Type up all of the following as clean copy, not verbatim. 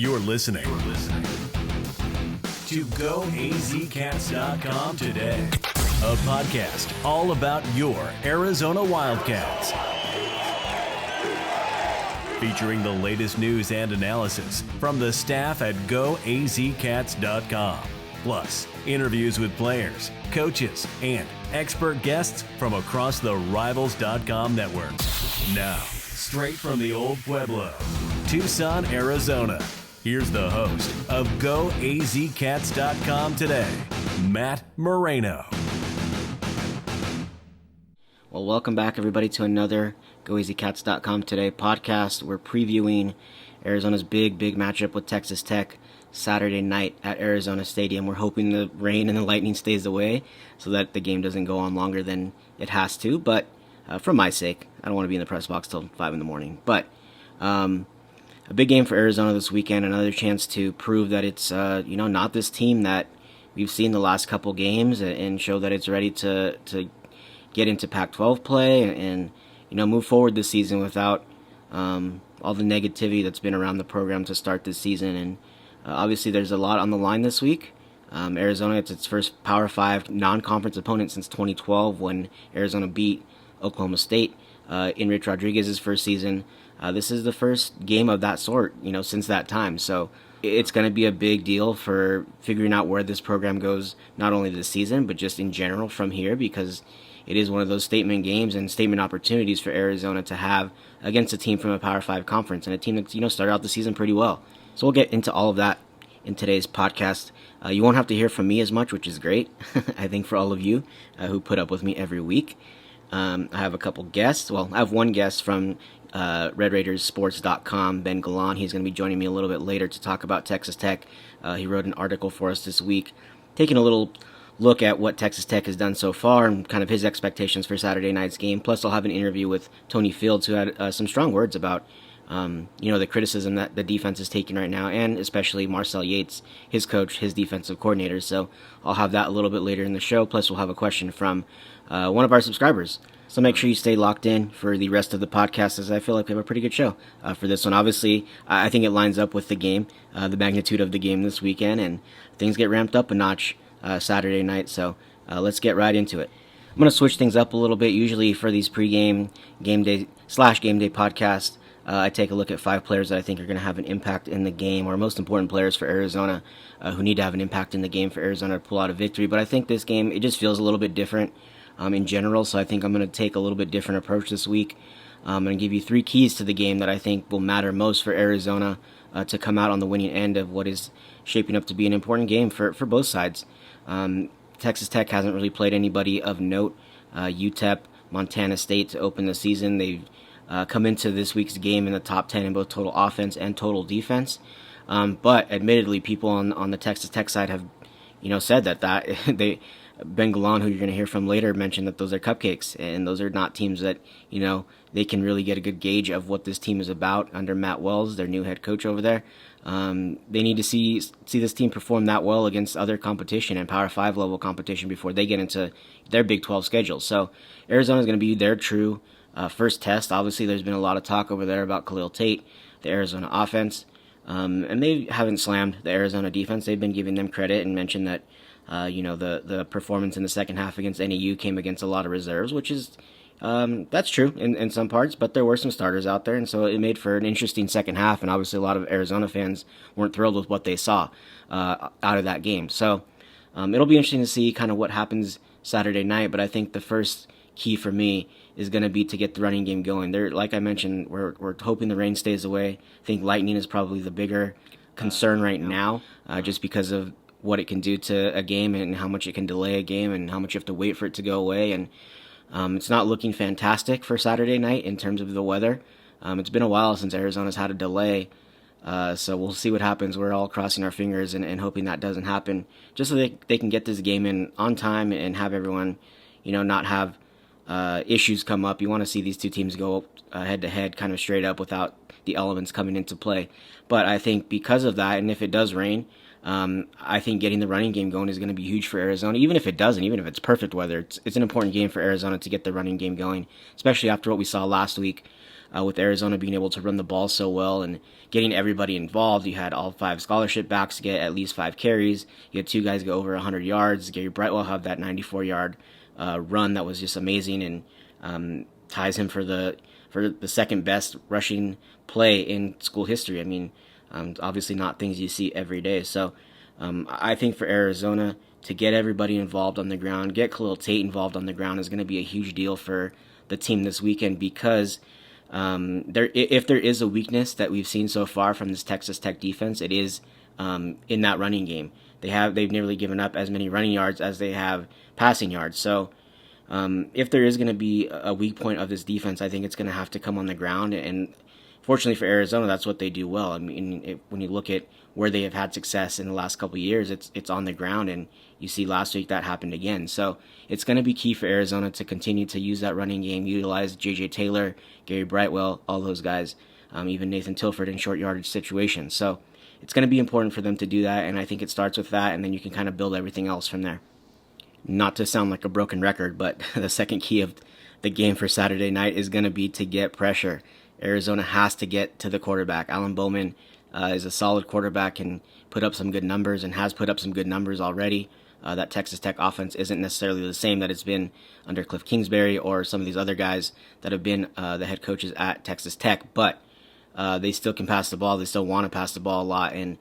You're listening to GoAZCats.com today, a podcast all about your Arizona Wildcats. Featuring the latest news and analysis from the staff at GoAZCats.com. Plus, interviews with players, coaches, and expert guests from across the Rivals.com network. Now, straight from the old Pueblo, Tucson, Arizona, here's the host of GoAZCats.com today, Matt Moreno. Well, welcome back, everybody, to another GoAZCats.com today podcast. We're previewing Arizona's big matchup with Texas Tech Saturday night at Arizona Stadium. We're hoping the rain and the lightning stays away so that the game doesn't go on longer than it has to. But for my sake, I don't want to be in the press box till 5 in the morning. But a big game for Arizona this weekend. Another chance to prove that it's not this team that we've seen the last couple games, and show that it's ready to get into Pac-12 play and move forward this season without all the negativity that's been around the program to start this season. And obviously there's a lot on the line this week. Arizona, it's its first Power 5 non-conference opponent since 2012 when Arizona beat Oklahoma State in Rich Rodriguez's first season. This is the first game of that sort, since that time. So it's going to be a big deal for figuring out where this program goes, not only this season, but just in general from here, because it is one of those statement games and statement opportunities for Arizona to have against a team from a Power 5 conference and a team that started out the season pretty well. So we'll get into all of that in today's podcast. You won't have to hear from me as much, which is great, I think, for all of you who put up with me every week. I have a couple guests. Well, I have one guest from RedRaidersSports.com, Ben Galan. He's going to be joining me a little bit later to talk about Texas Tech. He wrote an article for us this week, taking a little look at what Texas Tech has done so far and kind of his expectations for Saturday night's game. Plus, I'll have an interview with Tony Fields, who had some strong words about the criticism that the defense is taking right now, and especially Marcel Yates, his coach, his defensive coordinator. So I'll have that a little bit later in the show. Plus, we'll have a question from one of our subscribers. So make sure you stay locked in for the rest of the podcast, as I feel like we have a pretty good show for this one. Obviously, I think it lines up with the game, the magnitude of the game this weekend, and things get ramped up a notch Saturday night. So let's get right into it. I'm going to switch things up a little bit. Usually for these pregame, game day podcasts, I take a look at 5 players that I think are going to have an impact in the game, or most important players for Arizona who need to have an impact in the game for Arizona to pull out a victory. But I think this game, it just feels a little bit different in general, so I think I'm going to take a little bit different approach this week. I'm going to give you 3 keys to the game that I think will matter most for Arizona to come out on the winning end of what is shaping up to be an important game for both sides. Texas Tech hasn't really played anybody of note. UTEP, Montana State to open the season. They've come into this week's game in the top 10 in both total offense and total defense. But admittedly, people on the Texas Tech side have, said that Ben Galan, who you're going to hear from later, mentioned that those are cupcakes, and those are not teams that, they can really get a good gauge of what this team is about under Matt Wells, their new head coach over there. They need to see this team perform that well against other competition and Power 5 level competition before they get into their Big 12 schedule. So Arizona is going to be their true first test. Obviously, there's been a lot of talk over there about Khalil Tate, the Arizona offense, and they haven't slammed the Arizona defense. They've been giving them credit and mentioned that the performance in the second half against NAU came against a lot of reserves, which is that's true in some parts, but there were some starters out there, and so it made for an interesting second half, and obviously a lot of Arizona fans weren't thrilled with what they saw out of that game. So it'll be interesting to see kind of what happens Saturday night, but I think the first key for me is going to be to get the running game going. Like I mentioned, we're hoping the rain stays away. I think lightning is probably the bigger concern right now, just because of what it can do to a game and how much it can delay a game and how much you have to wait for it to go away. And it's not looking fantastic for Saturday night in terms of the weather. It's been a while since Arizona's had a delay, so we'll see what happens. We're all crossing our fingers and hoping that doesn't happen, just so they can get this game in on time and have everyone, not have issues come up. You want to see these two teams go head-to-head kind of straight up without the elements coming into play. But I think because of that, and if it does rain, I think getting the running game going is going to be huge for Arizona. Even if it doesn't, even if it's perfect weather, it's an important game for Arizona to get the running game going, especially after what we saw last week with Arizona being able to run the ball so well and getting everybody involved. You had all 5 scholarship backs get at least 5 carries. You had 2 guys go over 100 yards. Gary Brightwell had that 94-yard run that was just amazing, and ties him for the second best rushing play in school history. I mean, obviously not things you see every day. So I think for Arizona to get everybody involved on the ground, get Khalil Tate involved on the ground is going to be a huge deal for the team this weekend, because if there is a weakness that we've seen so far from this Texas Tech defense, it is in that running game. They've nearly given up as many running yards as they have passing yards. So if there is going to be a weak point of this defense, I think it's going to have to come on the ground. And fortunately for Arizona, that's what they do well. I mean, when you look at where they have had success in the last couple of years, it's on the ground, and you see last week that happened again. So it's going to be key for Arizona to continue to use that running game, utilize J.J. Taylor, Gary Brightwell, all those guys, even Nathan Tilford in short yardage situations. So it's going to be important for them to do that, and I think it starts with that, and then you can kind of build everything else from there. Not to sound like a broken record, but the second key of the game for Saturday night is going to be to get pressure. Arizona has to get to the quarterback. Alan Bowman is a solid quarterback and put up some good numbers and has put up some good numbers already. That Texas Tech offense isn't necessarily the same that it's been under Cliff Kingsbury or some of these other guys that have been the head coaches at Texas Tech, but they still can pass the ball. They still want to pass the ball a lot, and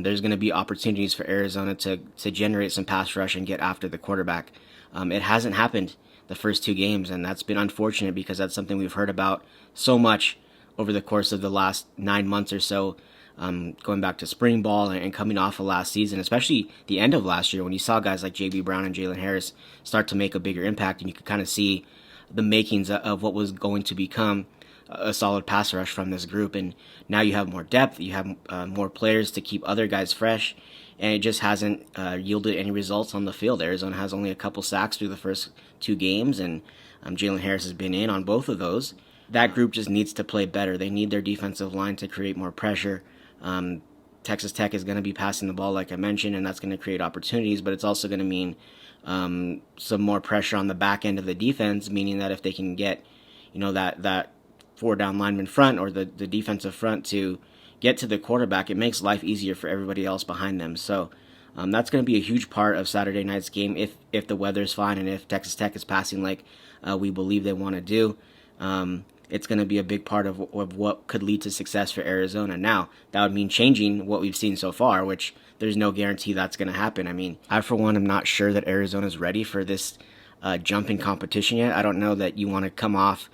there's going to be opportunities for Arizona to generate some pass rush and get after the quarterback. It hasn't happened the first 2 games, and that's been unfortunate because that's something we've heard about so much over the course of the last 9 months or so, going back to spring ball and coming off of last season, especially the end of last year when you saw guys like J.B. Brown and Jalen Harris start to make a bigger impact, and you could kind of see the makings of what was going to become a solid pass rush from this group. And now you have more depth, you have more players to keep other guys fresh, and it just hasn't yielded any results on the field. Arizona has only a couple sacks through the first 2 games, and Jalen Harris has been in on both of those. That group just needs to play better. They need their defensive line to create more pressure. Texas Tech is going to be passing the ball, like I mentioned, and that's going to create opportunities, but it's also going to mean some more pressure on the back end of the defense, meaning that if they can get, that 4-down lineman front or the defensive front to get to the quarterback, it makes life easier for everybody else behind them. So that's going to be a huge part of Saturday night's game if the weather's fine and if Texas Tech is passing like we believe they want to do. It's going to be a big part of what could lead to success for Arizona. Now, that would mean changing what we've seen so far, which there's no guarantee that's going to happen. I mean, I, for one, am not sure that Arizona's ready for this jump in competition yet. I don't know that you want to come off,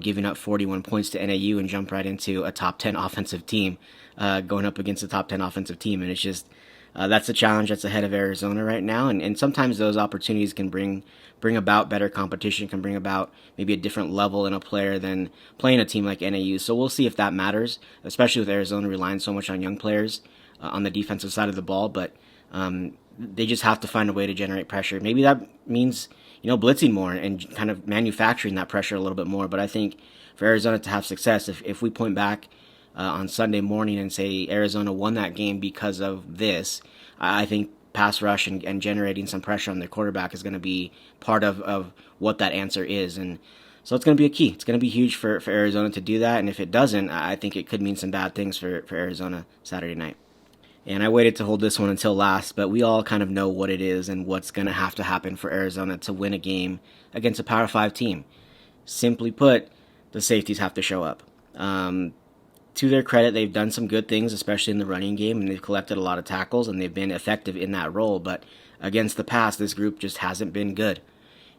giving up 41 points to NAU and jump right into a top 10 offensive team, going up against a top 10 offensive team. And it's just, that's a challenge that's ahead of Arizona right now. And sometimes those opportunities can bring about better competition, can bring about maybe a different level in a player than playing a team like NAU. So we'll see if that matters, especially with Arizona relying so much on young players on the defensive side of the ball. But they just have to find a way to generate pressure. Maybe that means, blitzing more and kind of manufacturing that pressure a little bit more. But I think for Arizona to have success, if we point back on Sunday morning and say Arizona won that game because of this, I think pass rush and generating some pressure on their quarterback is going to be part of what that answer is. And so it's going to be a key. It's going to be huge for Arizona to do that. And if it doesn't, I think it could mean some bad things for Arizona Saturday night. And I waited to hold this one until last, but we all kind of know what it is and what's going to have to happen for Arizona to win a game against a Power 5 team. Simply put, the safeties have to show up. To their credit, they've done some good things, especially in the running game, and they've collected a lot of tackles, and they've been effective in that role. But against the pass, this group just hasn't been good.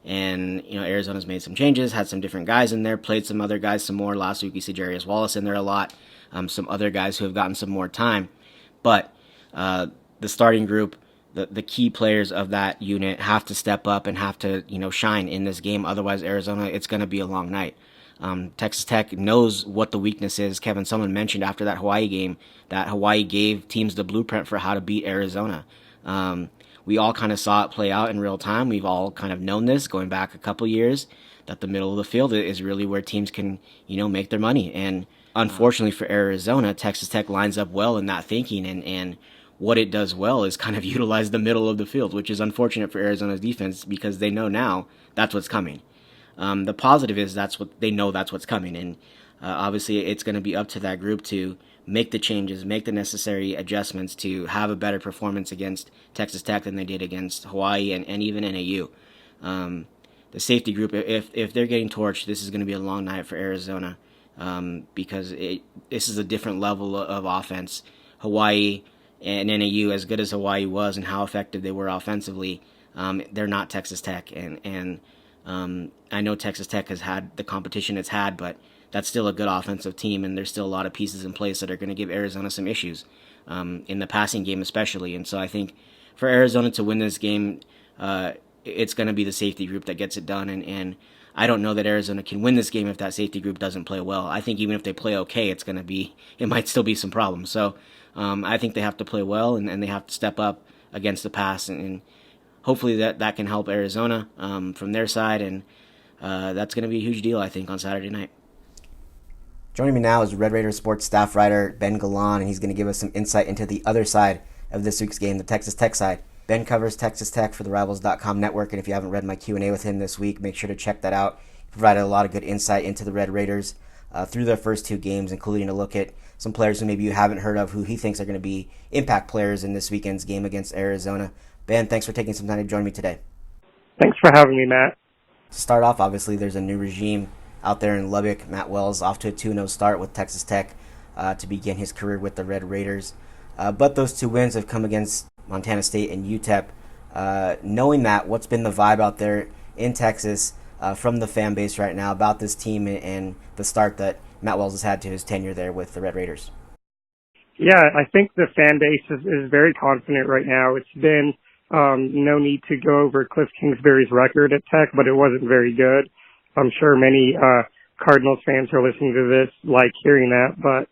And, Arizona's made some changes, had some different guys in there, played some other guys some more. Last week, you see Jarius Wallace in there a lot, some other guys who have gotten some more time. But the starting group, the key players of that unit have to step up and have to, shine in this game. Otherwise, Arizona, it's going to be a long night. Texas Tech knows what the weakness is. Kevin Sumlin mentioned after that Hawaii game that Hawaii gave teams the blueprint for how to beat Arizona. We all kind of saw it play out in real time. We've all kind of known this going back a couple years, that the middle of the field is really where teams can, make their money. And unfortunately for Arizona, Texas Tech lines up well in that thinking, and what it does well is kind of utilize the middle of the field, which is unfortunate for Arizona's defense because they know now that's what's coming. The positive is that's what's coming, and Obviously, it's going to be up to that group to make the changes, make the necessary adjustments to have a better performance against Texas Tech than they did against Hawaii and even NAU. The safety group, if they're getting torched, this is going to be a long night for Arizona, because this is a different level of offense. Hawaii and NAU, as good as Hawaii was and how effective they were offensively, they're not Texas Tech. And I know Texas Tech has had the competition it's had, but that's still a good offensive team, and there's still a lot of pieces in place that are going to give Arizona some issues, in the passing game especially. And so I think for Arizona to win this game, it's going to be the safety group that gets it done. And I don't know that Arizona can win this game if that safety group doesn't play well. I think even if they play okay, it might still be some problems. So I think they have to play well, and they have to step up against the pass, and hopefully that can help Arizona from their side, and that's going to be a huge deal, I think, on Saturday night. Joining me now is Red Raiders sports staff writer Ben Galan, and he's going to give us some insight into the other side of this week's game, the Texas Tech side. Ben covers Texas Tech for the Rivals.com network, and if you haven't read my Q&A with him this week, make sure to check that out. He provided a lot of good insight into the Red Raiders through their first two games, including a look at some players who maybe you haven't heard of, who he thinks are going to be impact players in this weekend's game against Arizona. Ben, thanks for taking some time to join me today. Thanks for having me, Matt. To start off, obviously, there's a new regime out there in Lubbock. Matt Wells off to a 2-0 start with Texas Tech to begin his career with the Red Raiders. But those two wins have come against Montana State and UTEP. Knowing that, what's been the vibe out there in Texas from the fan base right now about this team and the start that Matt Wells has had to his tenure there with the Red Raiders? Yeah, I think the fan base is very confident right now. It's been no need to go over Cliff Kingsbury's record at Tech, but it wasn't very good. I'm sure many Cardinals fans who are listening to this like hearing that, but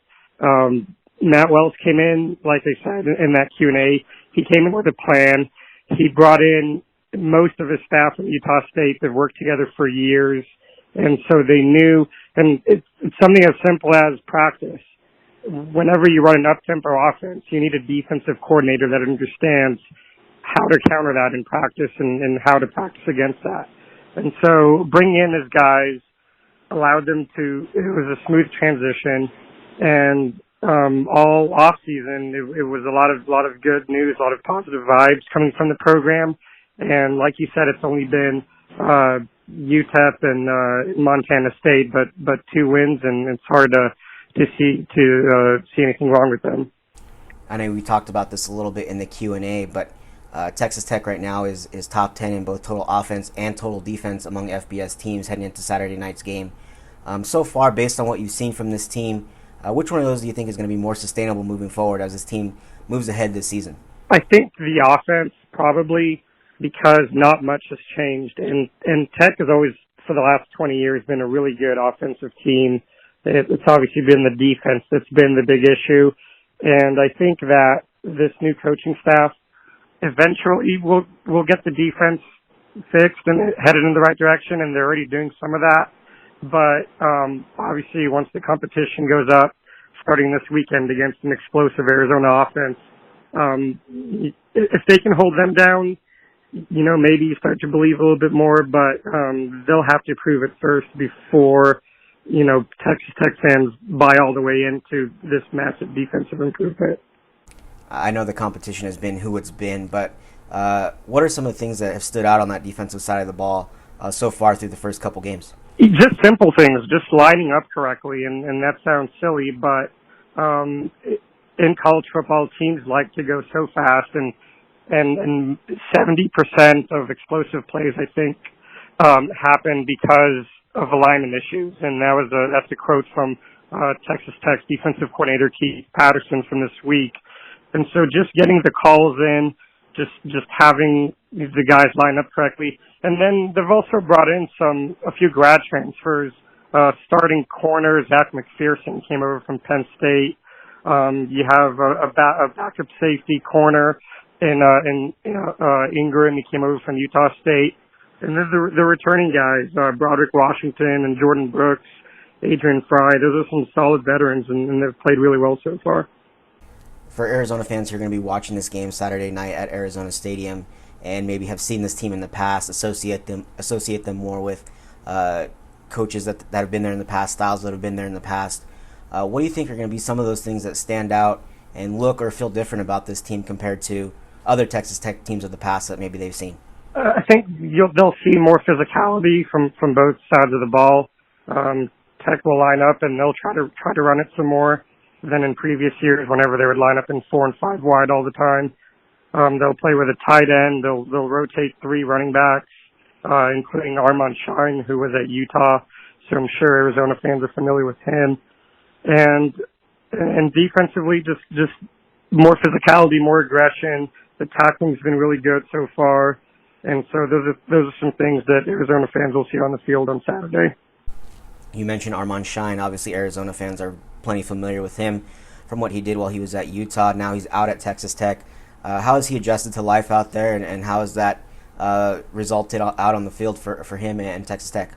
Matt Wells came in, like I said in that Q&A, he came in with a plan. He brought in most of his staff from Utah State that worked together for years, and so they knew, and it's something as simple as practice. Whenever you run an up-tempo offense, you need a defensive coordinator that understands how to counter that in practice and how to practice against that. And so bringing in his guys allowed them to, it was a smooth transition, and all off season it was a lot of good news, a lot of positive vibes coming from the program. And like you said, it's only been UTEP and Montana State, but two wins, and it's hard to see anything wrong with them. I know we talked about this a little bit in the Q&A, but Texas Tech right now is top 10 in both total offense and total defense among FBS teams heading into Saturday night's game. So far, based on what you've seen from this team, which one of those do you think is going to be more sustainable moving forward as this team moves ahead this season? I think the offense probably, because not much has changed. And Tech has always, for the last 20 years, been a really good offensive team. It's obviously been the defense that's been the big issue. And I think that this new coaching staff eventually will get the defense fixed and headed in the right direction, and they're already doing some of that. But obviously, once the competition goes up, starting this weekend against an explosive Arizona offense, if they can hold them down, maybe you start to believe a little bit more, but they'll have to prove it first before, Texas Tech fans buy all the way into this massive defensive improvement. I know the competition has been who it's been, but what are some of the things that have stood out on that defensive side of the ball so far through the first couple games? Just simple things, just lining up correctly, and that sounds silly, but in college football, teams like to go so fast, and 70% of explosive plays, I think, happen because of alignment issues, and that's a quote from Texas Tech's defensive coordinator Keith Patterson from this week. And so just getting the calls in, just having the guys line up correctly. And then they've also brought in a few grad transfers. Starting corner, Zach McPherson came over from Penn State. You have a backup safety corner in Ingram. He came over from Utah State. And then the returning guys, Broderick Washington and Jordan Brooks, Adrian Fry. Those are some solid veterans, and they've played really well so far. For Arizona fans who are going to be watching this game Saturday night at Arizona Stadium and maybe have seen this team in the past, associate them more with coaches that have been there in the past, styles that have been there in the past. What do you think are going to be some of those things that stand out and look or feel different about this team compared to other Texas Tech teams of the past that maybe they've seen? I think they'll see more physicality from both sides of the ball. Tech will line up and they'll try to run it some more than in previous years whenever they would line up in 4 and 5 wide all the time. They'll play with a tight end. They'll rotate 3 running backs, including Armand Shine, who was at Utah. So I'm sure Arizona fans are familiar with him. And defensively, just more physicality, more aggression. The tackling's been really good so far. And so those are some things that Arizona fans will see on the field on Saturday. You mentioned Armand Shine. Obviously, Arizona fans are plenty familiar with him from what he did while he was at Utah. Now he's out at Texas Tech. How has he adjusted to life out there, and how has that resulted out on the field for him and Texas Tech?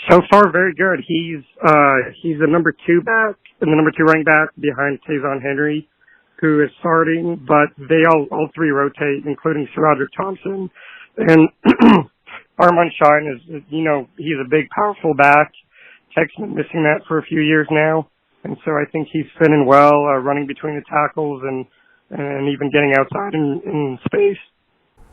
So far, very good. He's the number 2 back and the number 2 running back behind Tayzon Henry, who is starting, but they all 3 rotate, including SaRodorick Thompson. And Armand Shine is, he's a big, powerful back. Tech's been missing that for a few years now. And so I think he's fitting well, running between the tackles and even getting outside in space.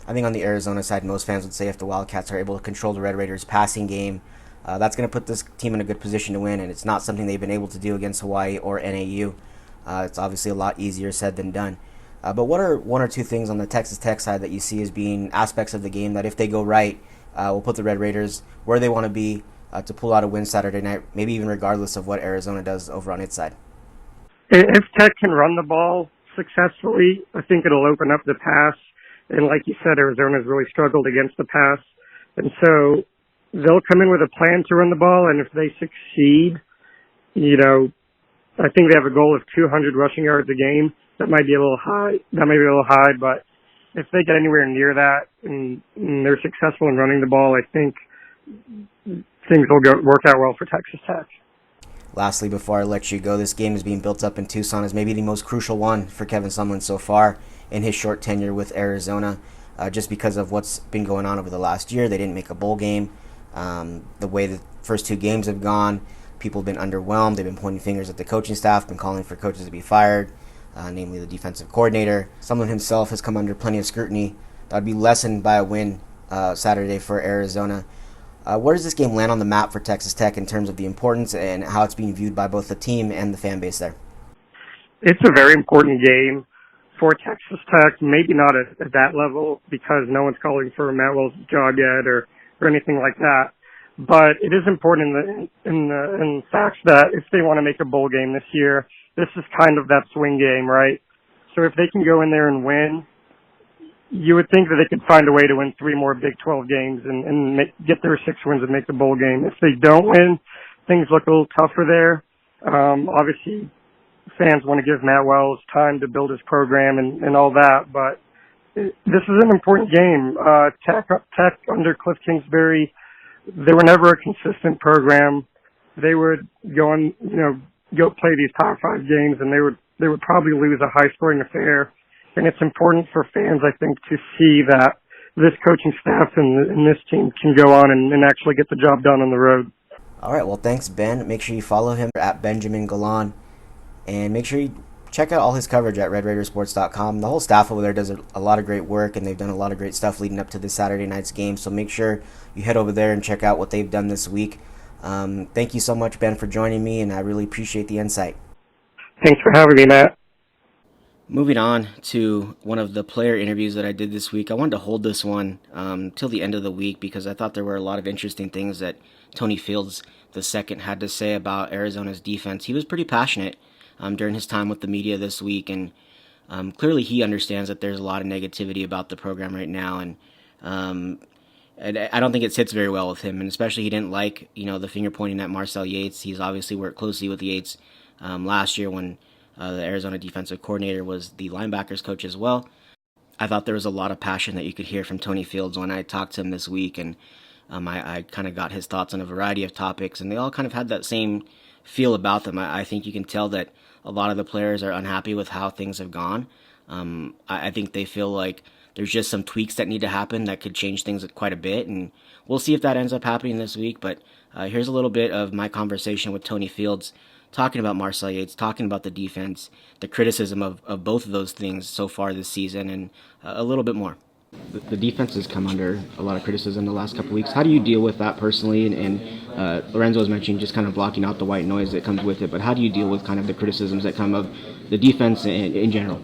I think on the Arizona side, most fans would say if the Wildcats are able to control the Red Raiders' passing game, that's going to put this team in a good position to win, and it's not something they've been able to do against Hawaii or NAU. It's obviously a lot easier said than done. But what are 1 or 2 things on the Texas Tech side that you see as being aspects of the game that if they go right, will put the Red Raiders where they want to be to pull out a win Saturday night, maybe even regardless of what Arizona does over on its side? If Tech can run the ball successfully, I think it'll open up the pass. And like you said, Arizona's really struggled against the pass. And so they'll come in with a plan to run the ball, and if they succeed, I think they have a goal of 200 rushing yards a game. That might be a little high. But if they get anywhere near that and they're successful in running the ball, I think things will work out well for Texas Tech. Lastly, before I let you go, this game is being built up in Tucson as maybe the most crucial one for Kevin Sumlin so far in his short tenure with Arizona, just because of what's been going on over the last year. They didn't make a bowl game. The way the first 2 games have gone, people have been underwhelmed. They've been pointing fingers at the coaching staff, been calling for coaches to be fired, namely the defensive coordinator. Sumlin himself has come under plenty of scrutiny. That would be lessened by a win Saturday for Arizona. Where does this game land on the map for Texas Tech in terms of the importance and how it's being viewed by both the team and the fan base there? It's a very important game for Texas Tech, maybe not at that level because no one's calling for Matt Wells' job yet or anything like that. But it is important in the fact that if they want to make a bowl game this year, this is kind of that swing game, right? So if they can go in there and win, you would think that they could find a way to win 3 more Big 12 games and get their 6 wins and make the bowl game. If they don't win, things look a little tougher there. Obviously, fans want to give Matt Wells time to build his program and all that, but this is an important game. Tech under Cliff Kingsbury, they were never a consistent program. They would go play these top 5 games, and they would probably lose a high-scoring affair. And it's important for fans, I think, to see that this coaching staff and this team can go on and actually get the job done on the road. All right, well, thanks, Ben. Make sure you follow him at Benjamin Galan, and make sure you check out all his coverage at RedRaidersports.com. The whole staff over there does a lot of great work, and they've done a lot of great stuff leading up to this Saturday night's game. So make sure you head over there and check out what they've done this week. Thank you so much, Ben, for joining me, and I really appreciate the insight. Thanks for having me, Matt. Moving on to one of the player interviews that I did this week. I wanted to hold this one till the end of the week because I thought there were a lot of interesting things that Tony Fields II had to say about Arizona's defense. He was pretty passionate during his time with the media this week, and clearly he understands that there's a lot of negativity about the program right now, and I don't think it sits very well with him, and especially he didn't like the finger pointing at Marcel Yates. He's obviously worked closely with Yates last year when the Arizona defensive coordinator was the linebackers coach as well. I thought there was a lot of passion that you could hear from Tony Fields when I talked to him this week, and I kind of got his thoughts on a variety of topics, and they all kind of had that same feel about them. I think you can tell that a lot of the players are unhappy with how things have gone. I think they feel like there's just some tweaks that need to happen that could change things quite a bit, and we'll see if that ends up happening this week. But here's a little bit of my conversation with Tony Fields, talking about Marcel Yates, talking about the defense, the criticism of both of those things so far this season, and a little bit more. The defense has come under a lot of criticism the last couple of weeks. How do you deal with that personally? And Lorenzo was mentioning just kind of blocking out the white noise that comes with it, but how do you deal with kind of the criticisms that come of the defense in general?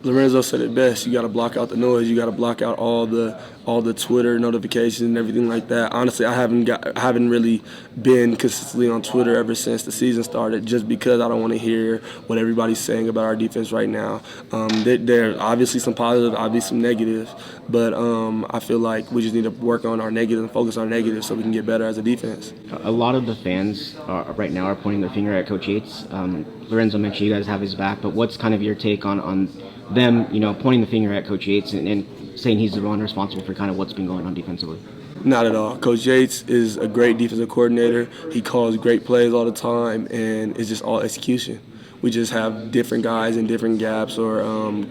Lorenzo said it best. You got to block out the noise. You got to block out all the Twitter notifications and everything like that. Honestly, I haven't really been consistently on Twitter ever since the season started, just because I don't want to hear what everybody's saying about our defense right now. There are obviously some positives, obviously some negatives, but I feel like we just need to work on our negatives and focus on our negatives so we can get better as a defense. A lot of the fans right now are pointing their finger at Coach Yates. Lorenzo mentioned you guys have his back, but what's kind of your take on them, pointing the finger at Coach Yates and saying he's the one responsible for kind of what's been going on defensively? Not at all. Coach Yates is a great defensive coordinator. He calls great plays all the time, and it's just all execution. We just have different guys in different gaps or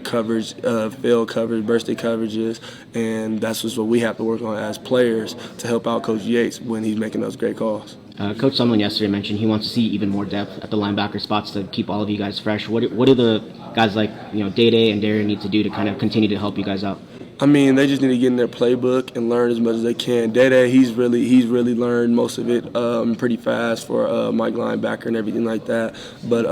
coverage, failed coverage, bursted coverages, and that's just what we have to work on as players to help out Coach Yates when he's making those great calls. Coach Sumlin yesterday mentioned he wants to see even more depth at the linebacker spots to keep all of you guys fresh. What do the guys like Day and Darren need to do to kind of continue to help you guys out? I mean, they just need to get in their playbook and learn as much as they can. Day, he's really learned most of it pretty fast for Mike linebacker and everything like that. But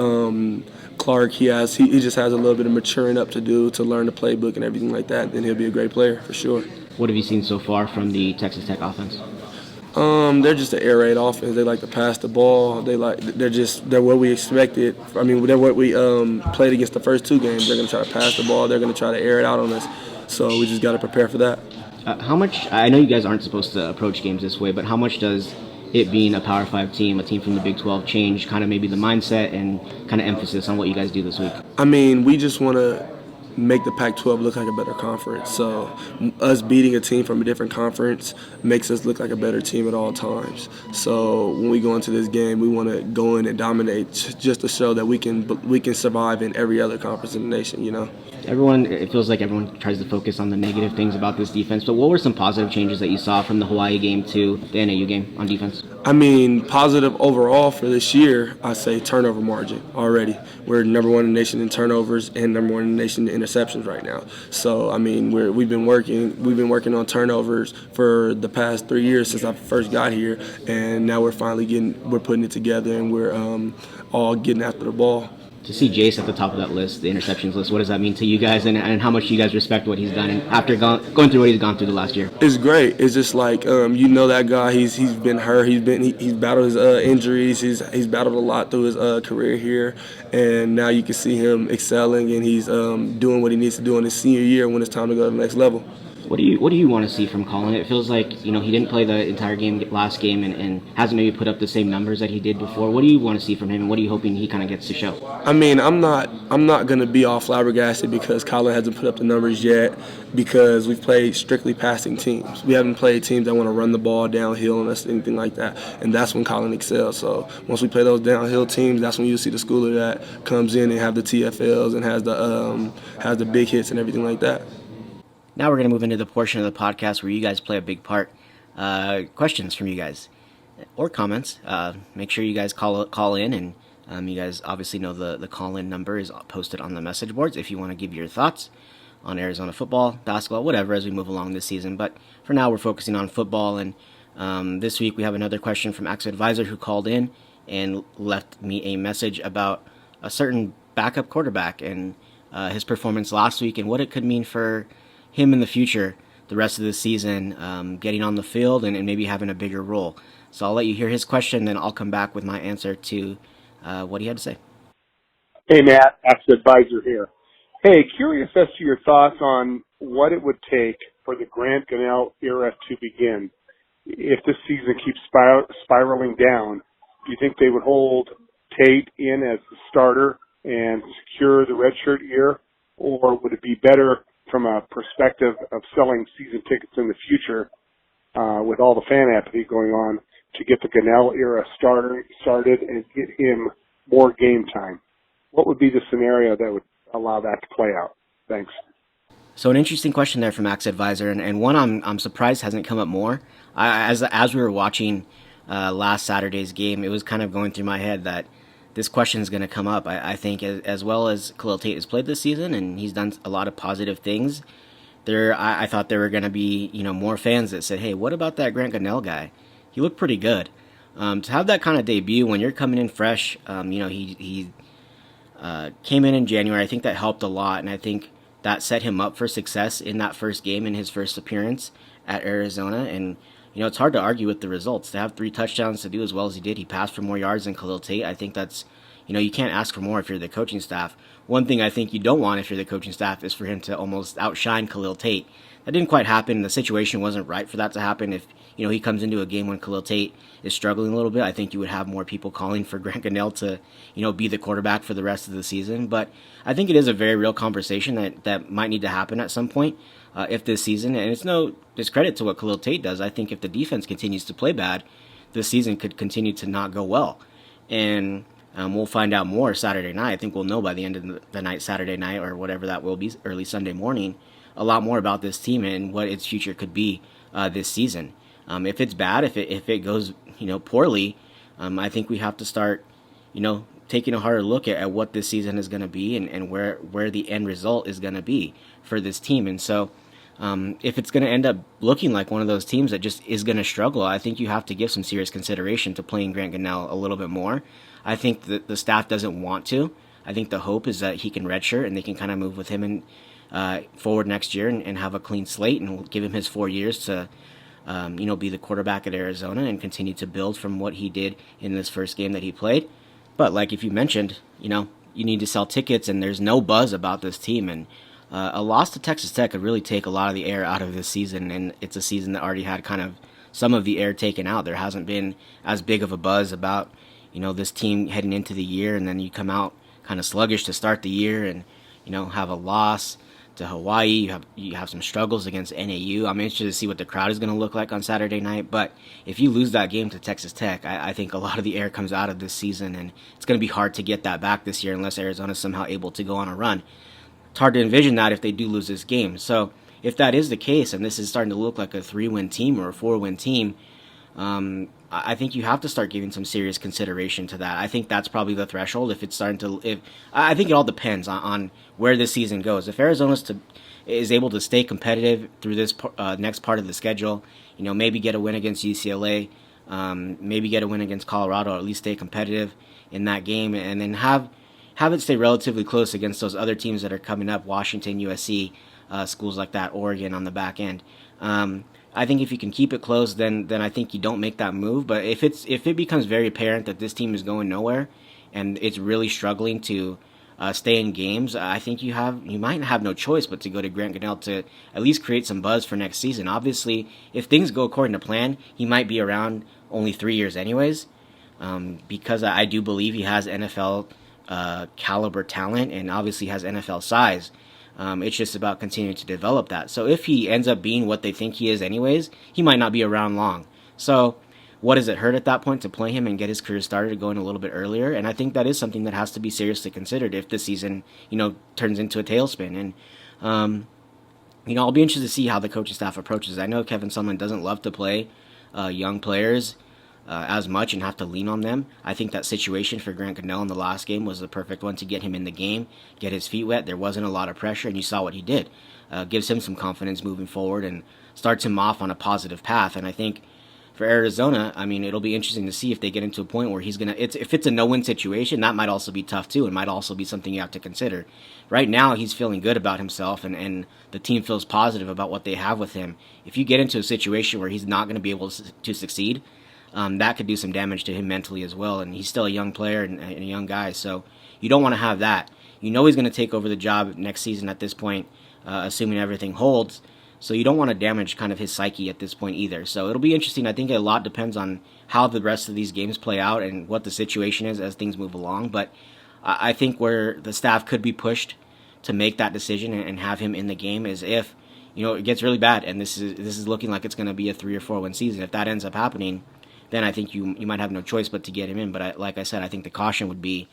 Clark, he just has a little bit of maturing up to do to learn the playbook and everything like that. Then he'll be a great player for sure. What have you seen so far from the Texas Tech offense? They're just an air raid offense. They like to pass the ball. They're what we expected. I mean, they're what we played against the first two games. They're gonna try to pass the ball. They're gonna try to air it out on us. So we just got to prepare for that. How much? I know you guys aren't supposed to approach games this way, but how much does it being a Power 5 team, a team from the Big 12, change kind of maybe the mindset and kind of emphasis on what you guys do this week? I mean, we just want to make the Pac-12 look like a better conference. So us beating a team from a different conference makes us look like a better team at all times. So when we go into this game, we want to go in and dominate just to show that we can survive in every other conference in the nation, It feels like everyone tries to focus on the negative things about this defense, but what were some positive changes that you saw from the Hawaii game to the NAU game on defense? I mean, positive overall for this year, I say turnover margin already. We're number one in the nation in turnovers and number one in the nation in interceptions right now. So, I mean, we've been working on turnovers for the past 3 years since I first got here, and now we're putting it together, and we're all getting after the ball. To see Jace at the top of that list, the interceptions list, what does that mean to you guys, and how much do you guys respect what he's done after going through what he's gone through the last year? It's great. It's just like that guy. He's been hurt. He's battled his injuries. He's battled a lot through his career here, and now you can see him excelling, and he's doing what he needs to do in his senior year when it's time to go to the next level. What do you want to see from Colin? It feels like he didn't play the entire game last game and hasn't maybe put up the same numbers that he did before. What do you want to see from him, and what are you hoping he kind of gets to show? I mean, I'm not going to be all flabbergasted because Colin hasn't put up the numbers yet, because we've played strictly passing teams. We haven't played teams that want to run the ball downhill and anything like that, and that's when Colin excels. So once we play those downhill teams, that's when you see the schooler that comes in and have the TFLs and has the big hits and everything like that. Now we're going to move into the portion of the podcast where you guys play a big part. Questions from you guys or comments. Make sure you guys call in, and you guys obviously know the call-in number is posted on the message boards if you want to give your thoughts on Arizona football, basketball, whatever, as we move along this season. But for now, we're focusing on football, and this week we have another question from Axe Advisor, who called in and left me a message about a certain backup quarterback and his performance last week and what it could mean for him in the future, the rest of the season, getting on the field and maybe having a bigger role. So I'll let you hear his question, then I'll come back with my answer to what he had to say. Hey, Matt, Axe Advisor here. Hey, curious as to your thoughts on what it would take for the Grant Gunnell era to begin. If this season keeps spiraling down, do you think they would hold Tate in as the starter and secure the redshirt year, or would it be better from a perspective of selling season tickets in the future, with all the fan apathy going on, to get the Gunnell era started and get him more game time? What would be the scenario that would allow that to play out? Thanks. So an interesting question there from Max Advisor, and one I'm surprised hasn't come up more. As we were watching last Saturday's game, it was kind of going through my head that this question is going to come up. I think as well as Khalil Tate has played this season, and he's done a lot of positive things. I thought there were going to be more fans that said, "Hey, what about that Grant Gunnell guy? He looked pretty good." To have that kind of debut when you're coming in fresh, he came in January. I think that helped a lot, and I think that set him up for success in that first game, in his first appearance at Arizona. And it's hard to argue with the results. To have 3 touchdowns, to do as well as he did, he passed for more yards than Khalil Tate. I think that's, you can't ask for more if you're the coaching staff. One thing I think you don't want if you're the coaching staff is for him to almost outshine Khalil Tate. That didn't quite happen. The situation wasn't right for that to happen. If he comes into a game when Khalil Tate is struggling a little bit, I think you would have more people calling for Grant Gunnell to be the quarterback for the rest of the season. But I think it is a very real conversation that might need to happen at some point if this season, and it's no discredit to what Khalil Tate does. I think if the defense continues to play bad, this season could continue to not go well. And we'll find out more Saturday night. I think we'll know by the end of the night, Saturday night, or whatever that will be, early Sunday morning, a lot more about this team and what its future could be this season. If it's bad, if it goes poorly, I think we have to start taking a harder look at what this season is going to be and where the end result is going to be for this team. And so if it's going to end up looking like one of those teams that just is going to struggle, I think you have to give some serious consideration to playing Grant Gunnell a little bit more. I think that the staff doesn't want to. I think the hope is that he can redshirt and they can kind of move with him forward next year and have a clean slate and give him his 4 years to be the quarterback at Arizona and continue to build from what he did in this first game that he played. But like if you mentioned, you need to sell tickets and there's no buzz about this team. And a loss to Texas Tech could really take a lot of the air out of this season. And it's a season that already had kind of some of the air taken out. There hasn't been as big of a buzz about, this team heading into the year. And then you come out kind of sluggish to start the year and, have a loss to Hawaii. You have some struggles against NAU. I'm interested to see what the crowd is going to look like on Saturday night. But if you lose that game to Texas Tech, I think a lot of the air comes out of this season, and it's going to be hard to get that back this year unless Arizona is somehow able to go on a run. It's hard to envision that if they do lose this game. So if that is the case, and this is starting to look like a 3-win team or a 4-win team, I think you have to start giving some serious consideration to that. I think that's probably the threshold. If it's starting to, I think it all depends on where this season goes. If Arizona is able to stay competitive through this next part of the schedule, maybe get a win against UCLA, maybe get a win against Colorado, or at least stay competitive in that game, and then have it stay relatively close against those other teams that are coming up, Washington, USC, schools like that, Oregon on the back end. I think if you can keep it close, then I think you don't make that move. But if it becomes very apparent that this team is going nowhere and it's really struggling to stay in games, I think you might have no choice but to go to Grant Gunnell to at least create some buzz for next season. Obviously, if things go according to plan, he might be around only 3 years anyways, because I do believe he has NFL caliber talent and obviously has NFL size. It's just about continuing to develop that. So if he ends up being what they think he is anyways, he might not be around long. So what does it hurt at that point to play him and get his career started going a little bit earlier? And I think that is something that has to be seriously considered if this season, turns into a tailspin. And, I'll be interested to see how the coaching staff approaches. I know Kevin Sumlin doesn't love to play young players as much and have to lean on them. I think that situation for Grant Gunnell in the last game was the perfect one to get him in the game, get his feet wet. There wasn't a lot of pressure, and you saw what he did. Gives him some confidence moving forward and starts him off on a positive path. And I think for Arizona, it'll be interesting to see if they get into a point where if it's a no-win situation, that might also be tough too, and might also be something you have to consider. Right now, he's feeling good about himself, and the team feels positive about what they have with him. If you get into a situation where he's not going to be able to succeed, that could do some damage to him mentally as well. And he's still a young player and a young guy, so you don't want to have that. He's going to take over the job next season at this point, assuming everything holds. So you don't want to damage kind of his psyche at this point either. So it'll be interesting. I think a lot depends on how the rest of these games play out and what the situation is as things move along. But I think where the staff could be pushed to make that decision and have him in the game is if it gets really bad and this is looking like it's going to be a 3 or 4 win season. If that ends up happening, then I think you might have no choice but to get him in. But like I said, I think the caution would be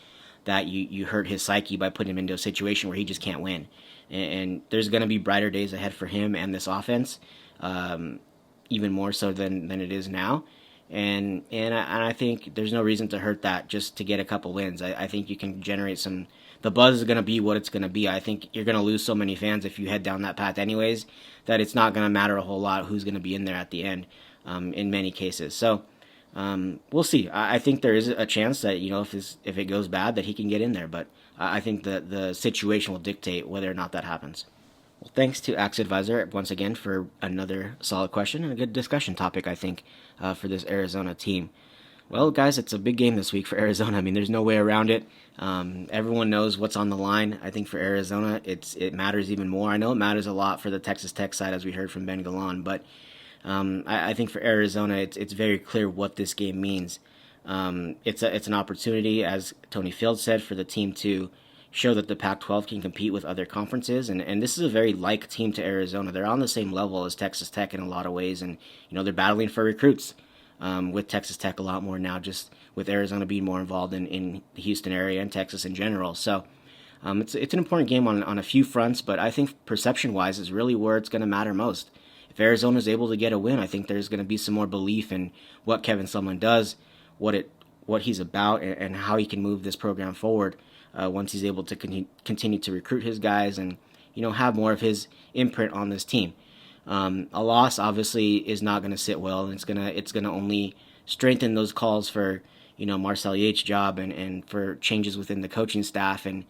that you hurt his psyche by putting him into a situation where he just can't win. And there's going to be brighter days ahead for him and this offense, even more so than it is now. And I think there's no reason to hurt that just to get a couple wins. I think you can generate some. The buzz is going to be what it's going to be. I think you're going to lose so many fans if you head down that path anyways, that it's not going to matter a whole lot who's going to be in there at the end in many cases. So we'll see. I think there is a chance that, if it goes bad, that he can get in there. But I think that the situation will dictate whether or not that happens. Well, thanks to Axe Advisor once again for another solid question and a good discussion topic, I think, for this Arizona team. Well, guys, it's a big game this week for Arizona. I mean, there's no way around it. Everyone knows what's on the line. I think for Arizona, it matters even more. I know it matters a lot for the Texas Tech side, as we heard from Ben Galan, but I think for Arizona, it's very clear what this game means. It's an opportunity, as Tony Field said, for the team to show that the Pac-12 can compete with other conferences, and this is a very like team to Arizona. They're on the same level as Texas Tech in a lot of ways, and they're battling for recruits with Texas Tech a lot more now, just with Arizona being more involved in the Houston area and Texas in general. So it's an important game on a few fronts, but I think perception-wise is really where it's going to matter most. If Arizona is able to get a win, I think there's going to be some more belief in what Kevin Sumlin does, what he's about, and how he can move this program forward once he's able to continue to recruit his guys and have more of his imprint on this team. A loss obviously is not going to sit well, and it's gonna only strengthen those calls for Marcel Yates' job and for changes within the coaching staff, and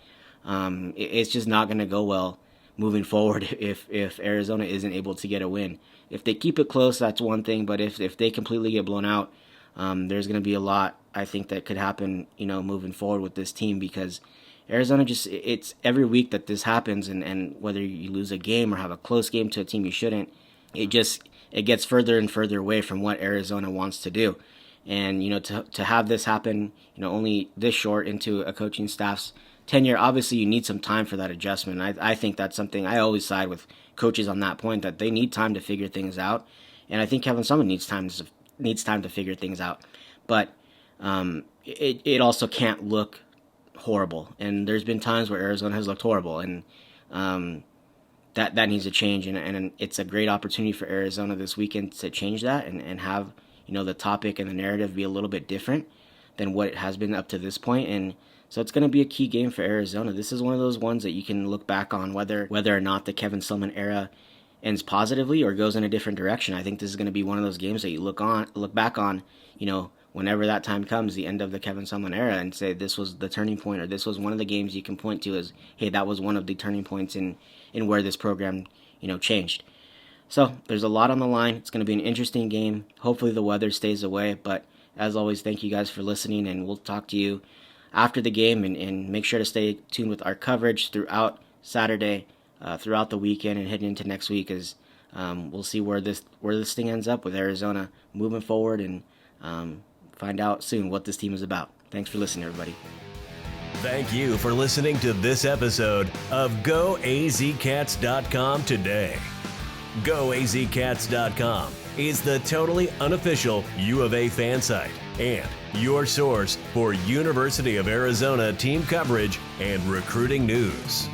it's just not going to go well moving forward if Arizona isn't able to get a win. If they keep it close, that's one thing, but if they completely get blown out, there's going to be a lot, I think, that could happen moving forward with this team, because Arizona it's every week that this happens, and whether you lose a game or have a close game to a team you shouldn't, it gets further and further away from what Arizona wants to do. And to have this happen only this short into a coaching staff's tenure, obviously you need some time for that adjustment. I think that's something I always side with coaches on that point, that they need time to figure things out, and I think Kevin Sumlin needs time to figure things out. But it also can't look horrible, and there's been times where Arizona has looked horrible, and that needs to change, and it's a great opportunity for Arizona this weekend to change that and have the topic and the narrative be a little bit different than what it has been up to this point. And so it's going to be a key game for Arizona. This is one of those ones that you can look back on whether or not the Kevin Sumlin era ends positively or goes in a different direction. I think this is going to be one of those games that you look back on, whenever that time comes, the end of the Kevin Sumlin era, and say this was the turning point, or this was one of the games you can point to as, hey, that was one of the turning points in where this program, changed. So there's a lot on the line. It's going to be an interesting game. Hopefully the weather stays away, but as always, thank you guys for listening, and we'll talk to you after the game, and make sure to stay tuned with our coverage throughout Saturday, throughout the weekend, and heading into next week, as we'll see where this thing ends up with Arizona moving forward, and find out soon what this team is about. Thanks for listening, everybody. Thank you for listening to this episode of GoAZCats.com today. GoAZCats.com is the totally unofficial U of A fan site and your source for University of Arizona team coverage and recruiting news.